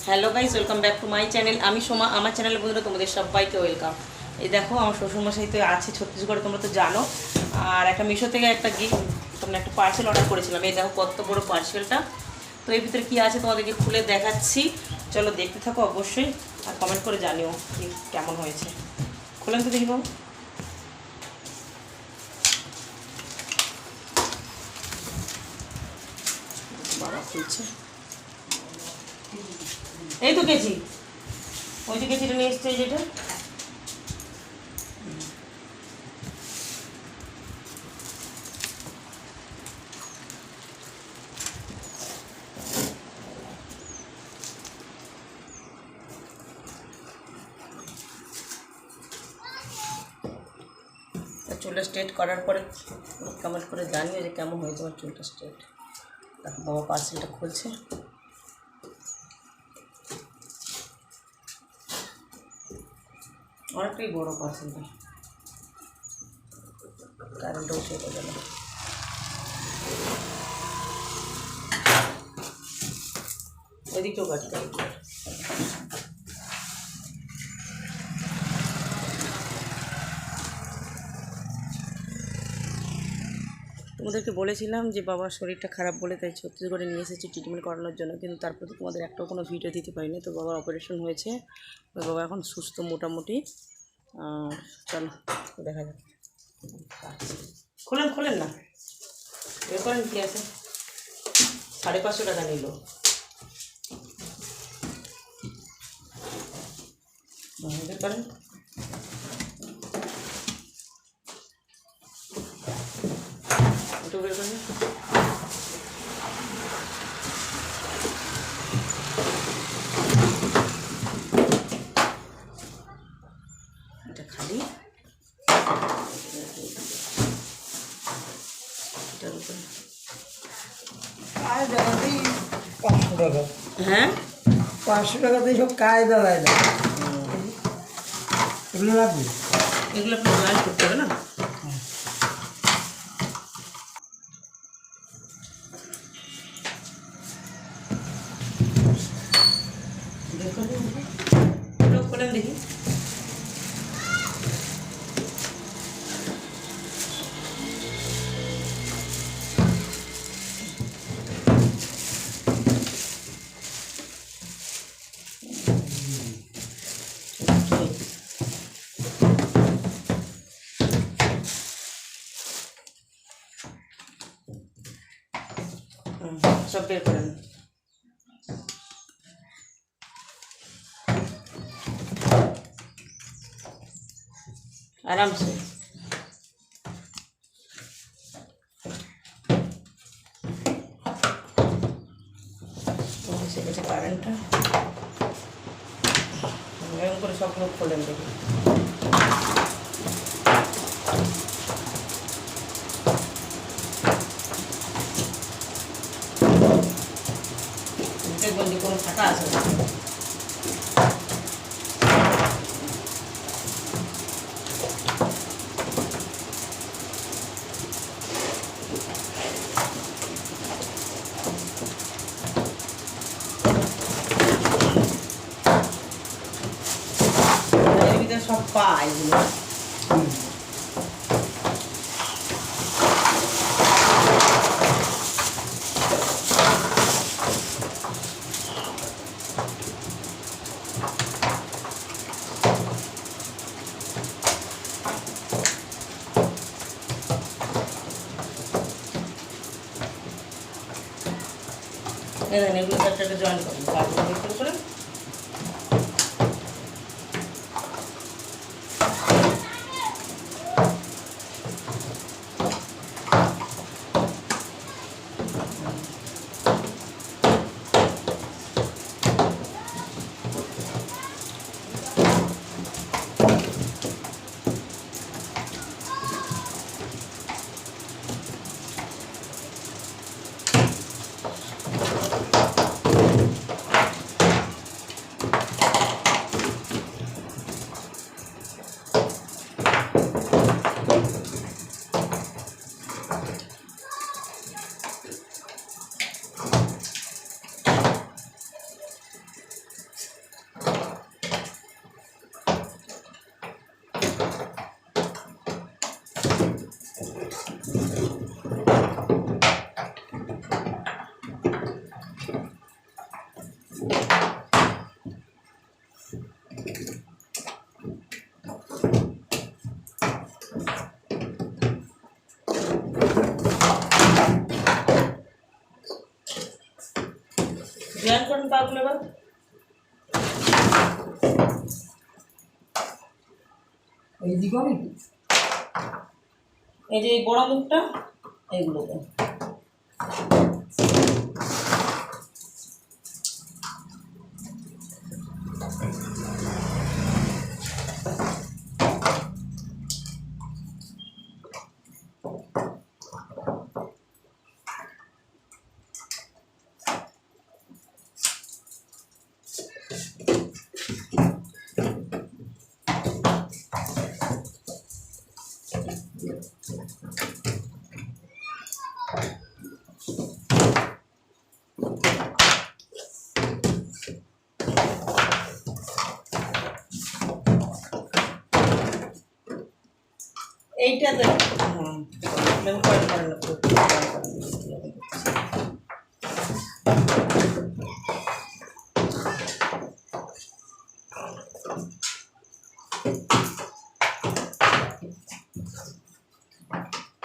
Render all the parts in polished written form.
Hello guys, welcome back to my channel. আমি সোমা। আমার চ্যানেলে বন্ধুরা তোমাদের সবাইকে ওয়েলকাম। এই দেখো, আমার শ্বশুরমশাই তো আছে ছত্তিশগড়ে, তোমরা তো জানো। আর একটা মিশো থেকে একটা তোমরা একটা পার্সেল অর্ডার করেছিলাম। এই দেখো কত বড় পার্সেলটা। তো এর ভিতরে কী আছে তোমাদেরকে খুলে দেখাচ্ছি। চলো দেখতে থাকো অবশ্যই, আর কমেন্ট করে জানিও কি কেমন হয়েছে। খুলেন তো দেখি বাবু। বাবা খুলছে। এই তো কেচি, ওই যে কেচিটা নিয়ে এসছে, যেটা চুলটা স্ট্রেট করার পরে কমেন্ট করে জানিও যে কেমন হয়েছে আমার চুলটা স্ট্রেট। দেখো বাবা পার্সেলটা খুলছে। অনেকটাই বড় পার্সেলটা, কারেন্টও চলে গেল। ওইদিকেও কাটতে হবে। তোমাদেরকে বলেছিলাম যে বাবার শরীরটা খারাপ বলে তাই ছত্তিশগড়ে নিয়ে এসেছি ট্রিটমেন্ট করানোর জন্য, কিন্তু তারপর তো তোমাদের একটাও কোনো ভিডিও দিতে পারিনি। তো বাবার অপারেশন হয়েছে, বাবা এখন সুস্থ মোটামুটি। চলো দেখা যাক। খোলেন খোলেন না, বের করেন কী আছে। 550 টাকা নিল। বের করেন। একটু বের করেন। এটা খালি, এটার উপরে হ্যাঁ 500 টাকাতে সব কায়দা দেয় না। এগুলো লাগবে, এগুলো আপনি জয়েন করতে হবে না। খোলেন দেখি। সব বের করেন। আরামসে। সেটা কারেন্টটা এরকম করে সবগুলো খোলেন দেখি। দেখবেন যে কোনো ফাঁকা আছে না। এর ভিতরে সব পায় এগুলো। এগুলো একটা জয়েন করেন, তারপরে ভিতরে করে জয়েন করুন পাগুলো এবার। এইদিকে আমি এই যে এই বড় মুখটা এইগুলোকে এইটাতে লেবু কয়েন করেন না তো।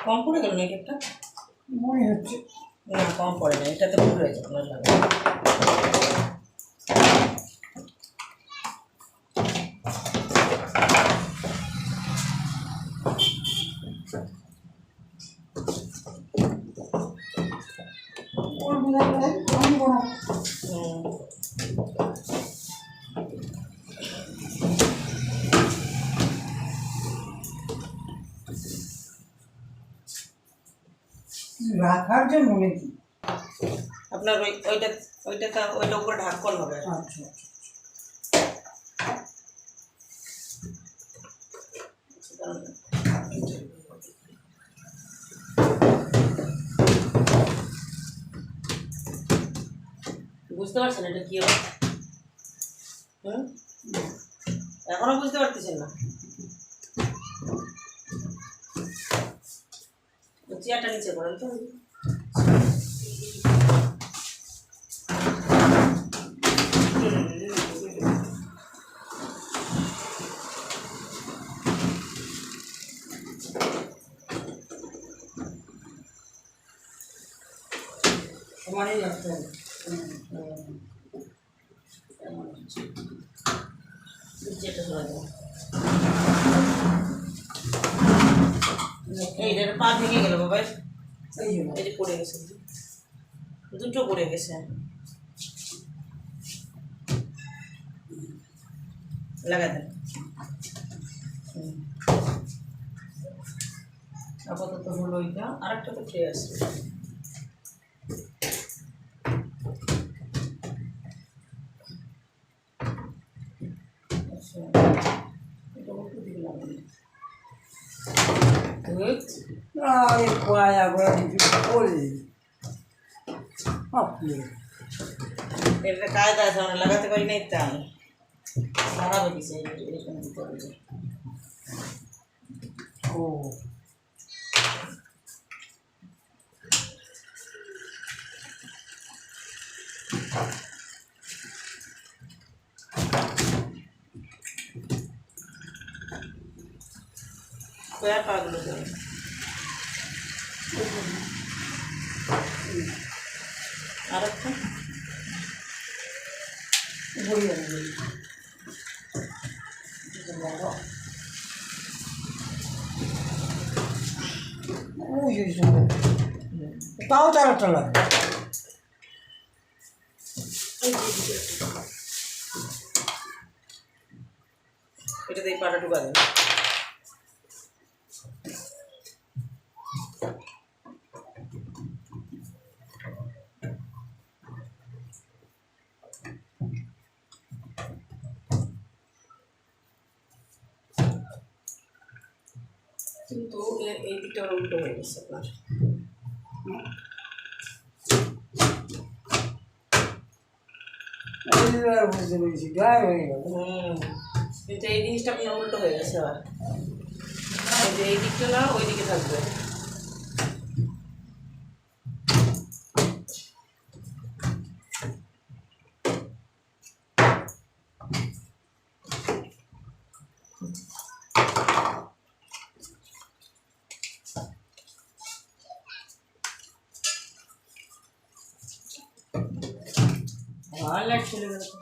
কম পড়ে গেল নাকি একটা? মনে হচ্ছে না কম পড়ে না, এটাতে ভুল হয়েছে আপনার লাগে। ওর বোঝা যায় আমি কোনো রাখার জন্য নাকি? আপনার ওইটা উপরে ঢাকন হবে। আচ্ছা বুঝতে পারছেন এটা কি হবে? এখনো বুঝতে পারতেছেন না? চেয়ারটা নিচে করেন তো। সমানই রাখতে হবে। যেটা সরাই দেবো। এইটার পা ভেঙে গেল বাবা। এই জন্য এই যে পড়ে গেছে, দুটো পড়ে গেছে। লাগা দেন। আপাতত হলো ওইটা, আরেকটা তো খেয়ে আসছে। আচ্ছা এটা বলতে দিলাম আরে পায়া করে কিছু বলি আপনি এটা কায়দা আছে, আমরা লাগাতে পারি না। ইত্যা আমি লাগাবো কিসে এখানে দিতে হবে। ও কয়ার পাগুলো দেবে আর একটা বলি আমি ওই ওই সময় তাও চারটা লাগে এটাতে এই পাটা ঢুকা দেবে। কিন্তু এই দিকটা উল্টো হয়ে গেছে আপনার। বুঝতে পেরেছি গায়ে হয়ে গেল কিন্তু এই জিনিসটা আপনার উল্টো হয়ে গেছে আবার। এই যে এই দিকটা না ওই দিকে থাকবে। আর লাইট চলে গেল তো।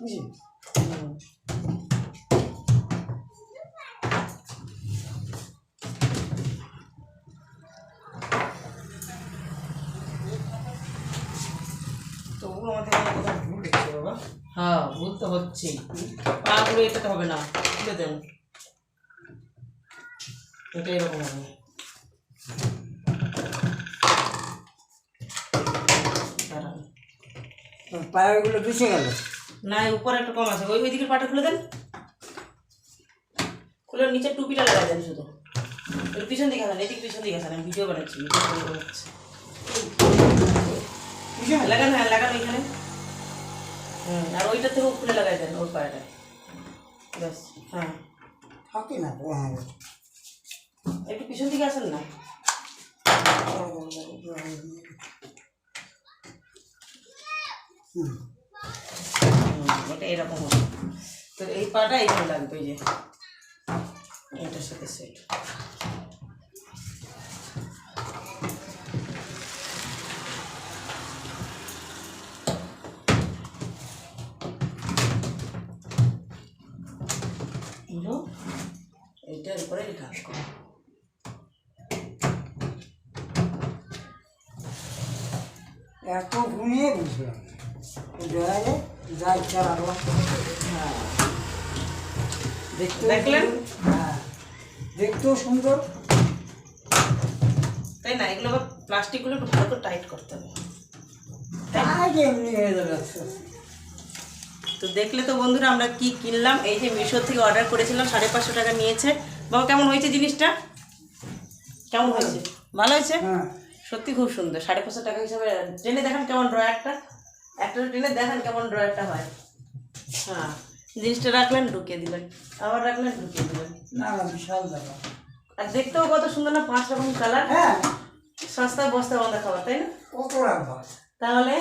বুঝলি? হুম। তবুও আমাদের এখানে কোথাও ভুল হচ্ছে বাবা। হ্যাঁ ভুল তো হচ্ছেই। পাগুলো এটাতে হবে না, খুলে দেন। এটা এরকম হবে। দাঁড়ান। পায়াগুলো পিছিয়ে গেল। না উপরে একটা কম আছে, ওই দিকের পাটা খুলে দেন। খুলে নিচে টুপিটা লাগাই দেন শুধু। ওই পিছন দিকে আসান, এদিকে পিছন দিকে আসান, আমি ভিডিও বানাচ্ছি। পিছনে? লাগান, হ্যাঁ লাগান ওইখানে। আর ওইটা থেকেও খুলে লাগাই দেন ওর পায়াটা। ব্যাস, হ্যাঁ থাকে না তো, হ্যাঁ। একটু পিছন দিকে আসেন না। হুম। এটা এরকম হবে। তো এই পাটা এইখানে লাগবে, এই যে এটার সাথে সেট। এইটার উপরে এই কাজ করো। এত ঘুমিয়ে বুঝলাম ড্রয়ারে যা ইচ্ছা রাখলাম। হ্যাঁ, দেখলেন? হ্যাঁ, দেখতেও সুন্দর। তাই না, এগুলো আবার প্লাস্টিকগুলো একটু ভালো করে টাইট করতে হবে। তাই যে এমনি হয়ে যাবে আস্তে আস্তে। তো দেখলে তো বন্ধুরা আমরা কি কিনলাম। এই যে মিশো থেকে অর্ডার করেছিলাম, 550 টাকা নিয়েছে। বাবা কেমন হয়েছে জিনিসটা? কেমন হয়েছে? ভালো হয়েছে? হ্যাঁ, সত্যি খুব সুন্দর। 550 টাকা হিসাবে টেনে দেখান কেমন ড্রয়ারটা, একটা টেনে দেখান কেমন ড্রয়ারটা হয়। হ্যাঁ, জিনিসটা রাখলেন ঢুকিয়ে দিলেন, আবার রাখলেন ঢুকিয়ে দিলেন। না না, বিশাল ব্যাপার। আর দেখতেও কত সুন্দর না, 5 রকম কালার। হ্যাঁ, সস্তায় বস্তা বাঁধা খাবার, তাই না? কত রাখবা? তাহলে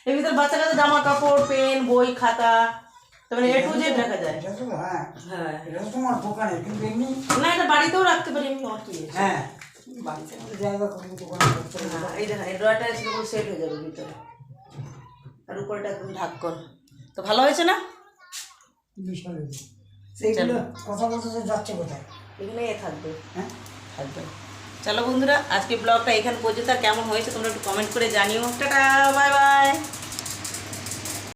এর ভিতরে বাচ্চা কাচ্চা জামা কাপড়, পেন, বই, খাতা, তার মানে A to Z রাখা যায়। এটা তো, হ্যাঁ, হ্যাঁ, এটা তো তোমার দোকানে, কিন্তু এমনি। না এটা বাড়িতেও রাখতে পারি আমি, আমার কি আছে? হ্যাঁ, বাড়িতে কিন্তু জায়গা কোনো দোকানে করতে হবে। হ্যাঁ, এই দেখেন এই ড্রয়ারটা সেরকম সেট হয়ে যাবে ভিতরে, আর উপরটা একদম ঢাক্কন। তো ভালো হয়েছে না? বিশাল ব্যাপার। সেইগুলো কথা বলতে তো যাচ্ছে কোথায়? এখানে থাকবে, হ্যাঁ, থাকবে। চলো বন্ধুরা, আজকে ব্লগটা এখানে পর্যন্ত। আর কেমন হয়েছে তোমরা একটু কমেন্ট করে জানিও। Tata, bye bye.